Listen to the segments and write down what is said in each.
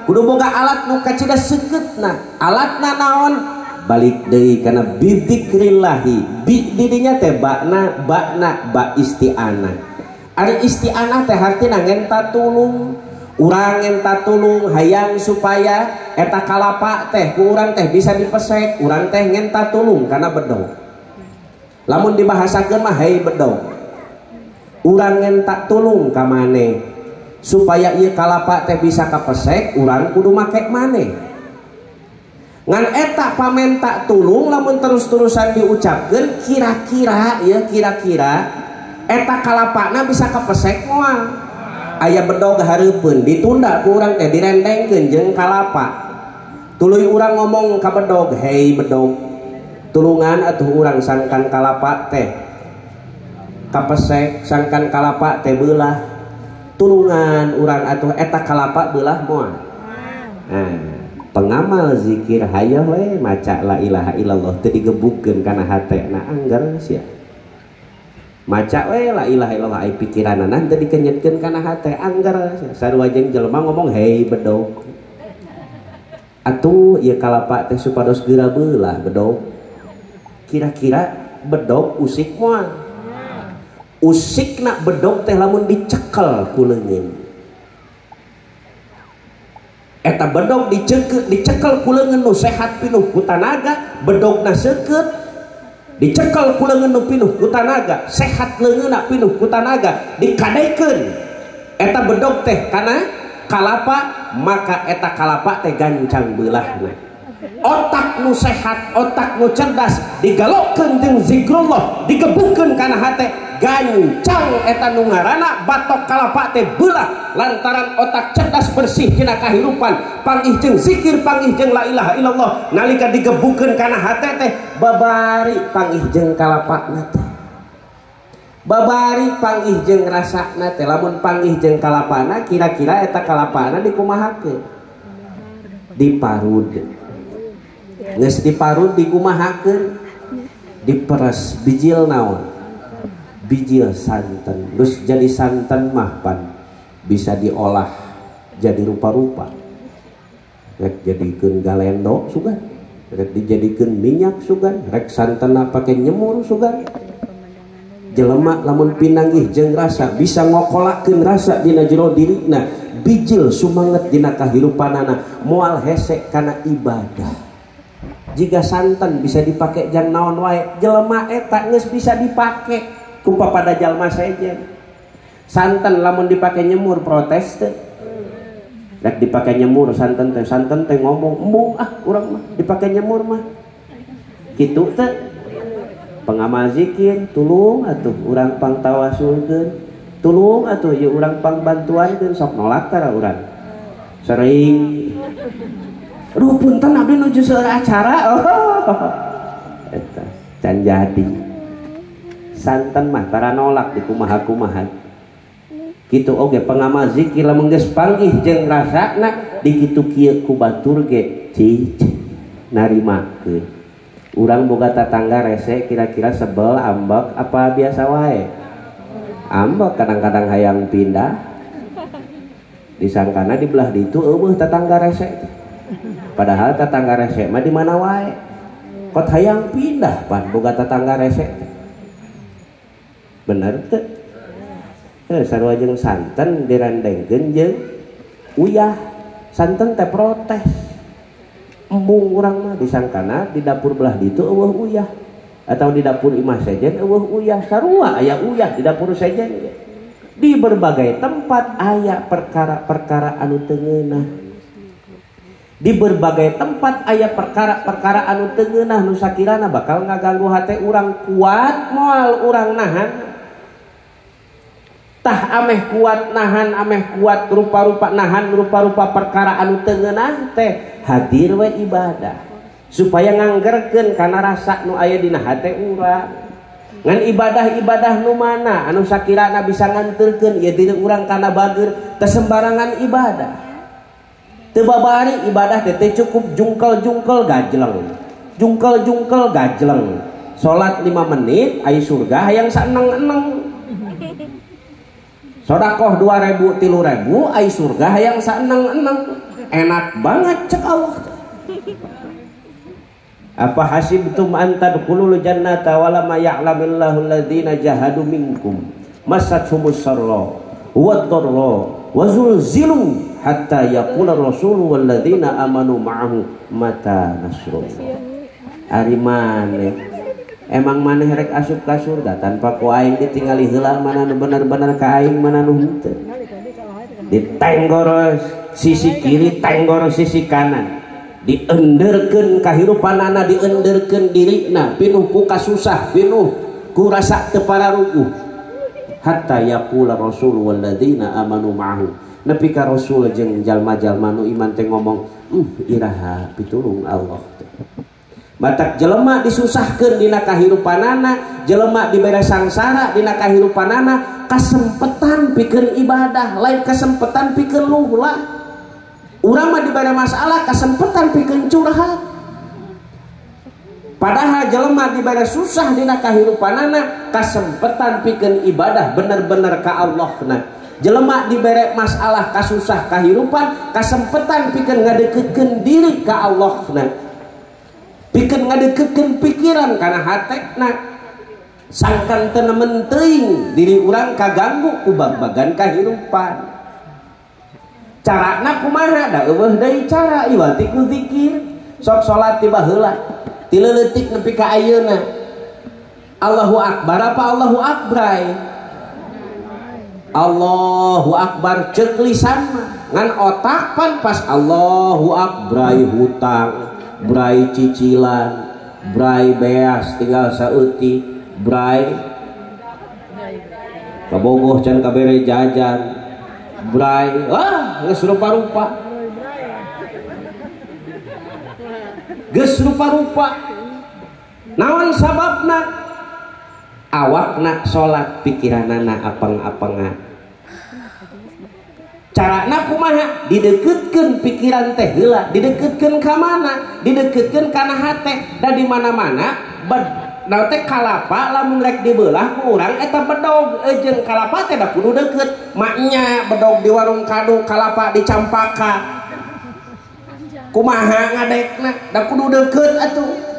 kudu boga alat nu kacida sekeutna. Alatna naon? Balik deui kana bidzikrillahi. Bi didinya teh bakna ba isti'anah. Ari isti'anah teh hartina ngenta tulung. Urang ngenta tulung hayang supaya eta kalapa teh ku urang teh bisa dipesek. Urang teh ngenta tulung kana bedog. Lamun dibahasakeun mah hei bedog. Urang ngenta tulung ka maneh supaya ieu kalapa teh bisa kapesek, urang kudu make maneh. Ngan eta pamenta tulung lamun terus-terusan diucapkeun kira-kira ya kira-kira eta kalapana bisa kapesek moal. Aya bedog hareupeun ditunda ku urang teh direndengkeun jeung kalapa. Tuluy urang ngomong ka bedog, "Hei bedog, tulungan atuh urang sangkan kalapa teh kapesek, sangkan kalapa teh beulah. Tulungan urang atuh eta kalapa beulah moal." Nah, pengamal zikir hayah we maca la ilaha illallah teu digebukkeun kana hatena angger sia. Maca we la ilaha illallah ai pikiranana teu dikenyetkeun kana hate angger sia. Sarua jeung jelema ngomong, "Hei bedog, atuh ieu kalapa teh supados geura beulah bedog." Kira-kira bedog usik moal. Usikna bedog teh lamun dicekel ku leungeun. Eta bedog dicekel ku leungeun nu sehat pinuh ku tanaga, bedogna seukeut. Dicekel ku leungeun nu pinuh ku tanaga, sehat leungeunna pinuh ku tanaga, dikadekeun eta bedog teh kana kalapa, maka eta kalapa teh gancang beulahna. Otak nu sehat, otak nu cerdas digalokkeun jeung zikrullah, digebukkeun kana hate, gancang eta nu ngaranna batok kalapa teh beulah lantaran otak cerdas bersih tina kahirupan, panggih jeung zikir, panggih jeung la ilaha illallah. Nalika digebukkeun kana hate teh babari panggih jeung kalapana teh, babari panggih jeung rasana teh. Lamun panggih jeung kalapana, kira-kira eta kalapana dikumahakeun? Diparud. Geus diparud dikumahakeun? Diperes bijil naon? Bijil santen. Terus jadi santen mah pan bisa diolah jadi rupa-rupa. Rek jadikeun galendo sugan, rek dijadikeun minyak sugan, rek santena pake nyemur sugan. Jelema lamun pinanggih jeung rasa bisa ngokolakeun rasa dina jero dirina. Bijil sumanget dina kahirupanana, moal hese kana ibadah. Jika santen bisa dipake jang naon wae, jelema eta geus bisa dipake kumpa pada jalma sejen. Santen lamun dipake nyemur protes teh. Dak dipake nyemur santen teh ngomong, "Embung ah urang mah dipake nyemur mah." Kitu teh. Pengamal zikir, tulung atuh urang pangtawasulkeun. Tulung atuh ieu urang pangbantuankeun, sok nolak tara urang. Sering ruh punten abdi nuju seueur acara. Eta can jadi. Santen mah tara nolak di kumaha-kumaha. Kitu oge pengamal zikir lamun geus panggih jeung rasana di kitu kieu ku batur ge cic narimakeun. Urang boga tatangga rese kira-kira sebel, ambek apa biasa wae? Ambek kadang-kadang hayang pindah. Disangkana di belah ditu eueuh tatangga rese. Padahal tatangga rese mah di mana wae. Kot hayang pindah pan boga tatangga rese. Bener teu? Sarua jeung santen direndengkeun jeung uyah. Santen teh protes. Embung urang mah disangkana di dapur belah ditu eueuh uyah atau di dapur imah sejen eueuh uyah. Sarua aya uyah di dapur sejen. Di berbagai tempat aya perkara-perkara anu teu ngeunah. Di berbagai tempat aya perkara-perkara anu teu ngeunah nu sakirana bakal ngaganggu hate urang. Kuat moal urang nahan. Tah ameh kuat nahan, ameh kuat rupa-rupa nahan rupa-rupa perkara anu teu ngeunah teh hadir we ibadah supaya nganggerkeun kana rasa nu aya dina hate urang. Ngan ibadah-ibadah nu mana anu sakirana bisa nganterkeun ieu diri urang kana bageur teu sembarangan ibadah. Teu babari ibadah teh cukup jungkel-jungkel gajleng. Jungkel-jungkel gajleng. Salat 5 menit aya surga hayang saeneng-eneng. sodakoh 2.000 3.000 ai surga hayang saeneng-eneng enak banget cek Allah. Apa hasibtum an tadkhulul jannata wa lam ya'lamillahu alladhina jahadu minkum massathumus sarra wad-dharra wa zulzilu hatta yaqula rasul wal ladzina amanu ma'ahu mata nasrullah. Ari maneh emang maneh rek asup ka surga tanpa ku aing ditinggali heula mana nu bener-bener ka aing mana nu henteu. Ditenggoros sisi kiri, tenggoros sisi kanan, dienderkeun kahirupanana, dienderkeun dirina, pinuh ku kasusah, pinuh ku rasa teu pararuguh. Hatta yaqula rasul wal ladzina amanu ma'ahu, nepi ka rasul jeung jalma-jalma nu iman teh ngomong, iraha pitulung Allah. Matak jelema disusahkeun dina kahirupanana, jelema dibere sangsara dina kahirupanana, kasempetan pikeun ibadah, lain kasempetan pikeun luhla. Urang mah dibere masalah kasempetan pikeun curhat. Padahal jelema dibere susah dina kahirupanana, kasempetan pikeun ibadah bener-bener ka Allahna. Jelema dibere masalah kasusah kahirupan, kasempetan pikeun ngadeukeutkeun diri ka Allahna. Pikeun ngadeukeutkeun pikiran kana hatekna, sangkan teu nemen teuing diri urang kaganggu ku bag-bagan kahirupan. Carana kumaha? Da eueuh deui cara, iwati ku zikir. Sok salat tiba heula, ti leuletik nepi ka ayeuna. Allahu akbar apa Allahu akbar? Allahu akbar ceuk lisan mah, ngan otak pan pas Allahu akbar hutang, brai cicilan, brai beas tinggal saeutik, brai kabogoh can kabere jajan, brai geus rupa-rupa, geus rupa-rupa. Naon sababna? Awakna salat, pikiranana apeng-apengan. Carana kumaha? Didekeutkeun pikiran teh heula, didekeutkeun ka mana? Didekeutkeun kana hate. Da di mana-mana da teh kalapa lamun rek dibeulah ku urang eta bedog, jeung kalapa teh da kudu deukeut. Maknya bedog di warung kado, kalapa di Campaka. Kumaha ngadekna? Da kudu deukeut atuh.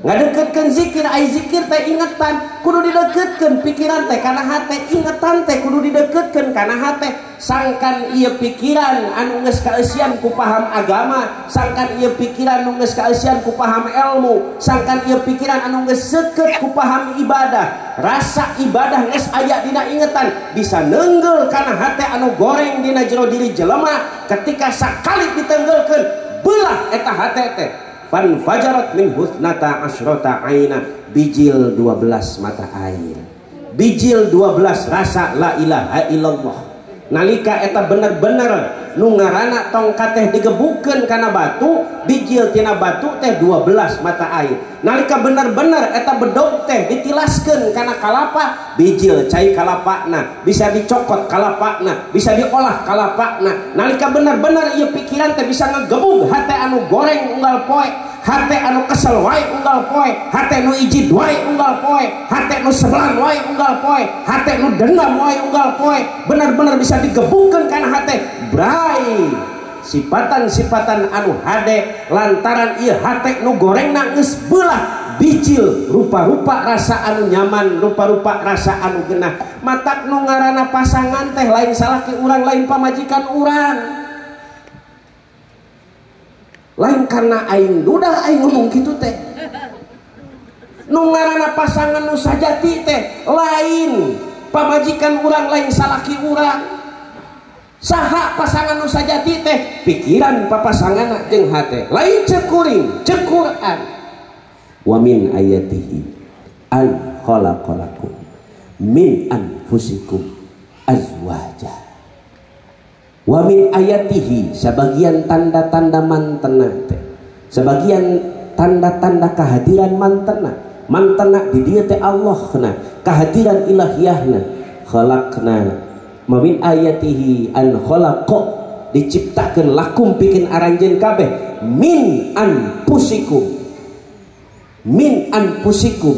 Ngadeukeutkeun zikir, ai zikir teh ingetan kudu didekeutkeun pikiran teh kana hate, ingetan teh kudu didekeutkeun kana hate. Sangkan ieu pikiran anu geus kaeusian ku paham agama, sangkan ieu pikiran anu geus kaeusian ku paham ilmu, sangkan ieu pikiran anu geus seukeut ku paham ibadah. Rasa ibadah geus aya dina ingetan, bisa neunggel kana hate anu goreng dina jero diri jelema. Ketika sakali ditenggelekeun beulah eta hate teh, fan fajarat min husnata asyrata aina, bijil 12 mata air, bijil 12 rasa la ilaha illallah. Nalika eta bener-bener nu ngaranna tongkat teh digebukeun kana batu, bijil tina batu teh 12 mata air. Nalika bener-bener eta bedog teh ditilaskeun kana kalapa, bijil cai kalapana, bisa dicokot kalapana, bisa diolah kalapana. Nalika bener-bener ieu pikiran teh bisa ngagebug hate anu goreng unggal poe, hate anu kesel wae unggal poe, hate nu ijid wae unggal poe, hate nu sebelan wae unggal poe, hate nu dendam wae unggal poe. Bener-bener bisa digebukeun kana hate. Brai sifatan-sifatan anu hade lantaran ieu hate nu gorengna geus beulah, bijil rupa-rupa rasa anu nyaman, rupa-rupa rasa anu geunah. Matak nu ngaranna pasangan teh lain salaki urang, lain pamajikan urang, lain karena aing dudah aing ngomong kitu teh. Nu ngaranna pasangan nu sajati teh lain pamajikan urang, lain salaki urang. Saha pasangan nu sajati teh? Pikiran papasanganna jeung hate, lain cekuring, cek Quran. Wa min ayatihi an khalaqalakum min anfusikum azwaja. Wa min ayatihi, sebagian tanda-tanda mantena teh, sebagian tanda-tanda kehadiran mantena. Mantena di dieu teh Allahna, kehadiran ilahiyahna. Khalaqna min ayatihi an khalaqa, diciptakeun lakum pikeun aranjeun kabeh min anfusikum, min anfusikum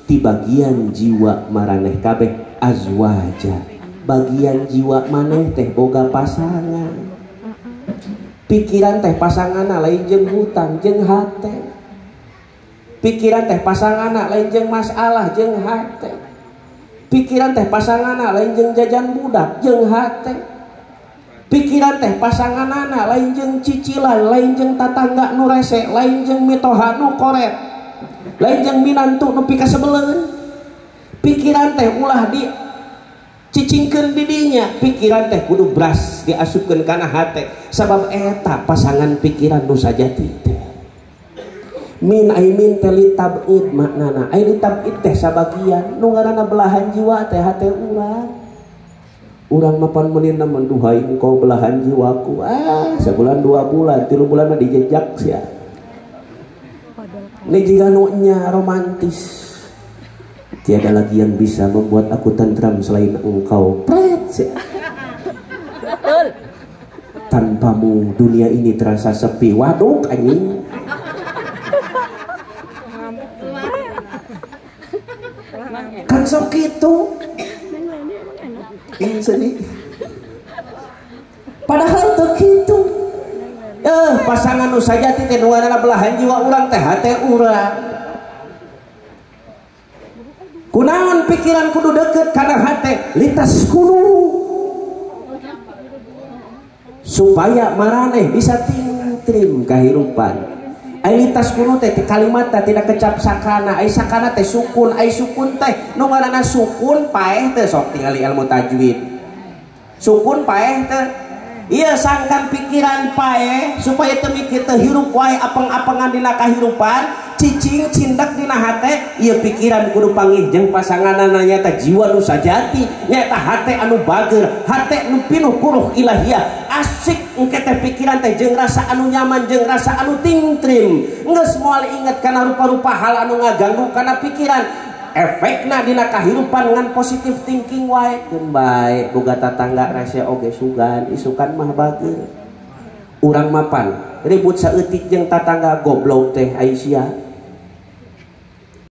ti bagian jiwa maraneh kabeh azwaja bagian jiwa maneh teh boga pasangan. Pikiran teh pasanganna lain jeung hutang jeung hate. Pikiran teh pasanganna lain jeung masalah jeung hate. Pikiran teh pasanganna lain jeung jajan budak jeung hate. Pikiran teh pasanganana lain jeung cicilan, lain jeung tatangga nu rese, lain jeung mitoha nu koret, lain jeung minantu nu pika sebeleun. Pikiran teh ulah di cicingkeun di dinya, pikiran teh kudu bras diasupkeun kana hate. Sabab eta pasangan pikiran nu sajati teh. Min aimin teh litabid maknana. Ai litabid teh sabagian nu ngaranna belahan jiwa teh hate urang. Urang mapan menina menduhai engkau belahan jiwaku. Sebulan 2 bulan 3 bulan mah dijejak sia. Ini jika nunya romantis. Tiada lagi yang bisa membuat aku tentram selain engkau. Pret sia. Tanpamu dunia ini terasa sepi. Waduh anjing. Kan sok kitu. Sedih. Padahal tuh gitu. Pasangan nu sajati teh nu ngaranna belahan jiwa urang teh hate urang. Kunaon pikiran kudu deket kana hate lintas kudu. Supaya maraneh bisa tintrim kahirupan. Ai lintas kudu teh kalimat teh tidak kecap sakana, ai sakana teh sukun, ai sukun teh nu ngaranna sukun paeh teh sok tingali ilmu tajwid. Sukun paeh teh ieu sangkan pikiran paeh supaya teu mikir teu hirup wae apeng-apengan dina kahirupan, cicing cindak dina hate, ieu pikiran kudu panggih jeung pasanganna nyaeta jiwa nu sajati, nyaeta hate anu bager, hate nu pinuh kuruh ilahiyah. Asik engke teh pikiran teh jeung rasa anu nyaman jeung rasa anu tingtrim. Geus moal inget kana rupa-rupa hal anu ngaganggu kana pikiran. Efekna dina kahirupan ngan positive thinking wae keun bae. Boga tatangga rese oge sugan, isukan mah bager. Urang mapan ribut saeutik jeung tatangga goblok teh Aisyah.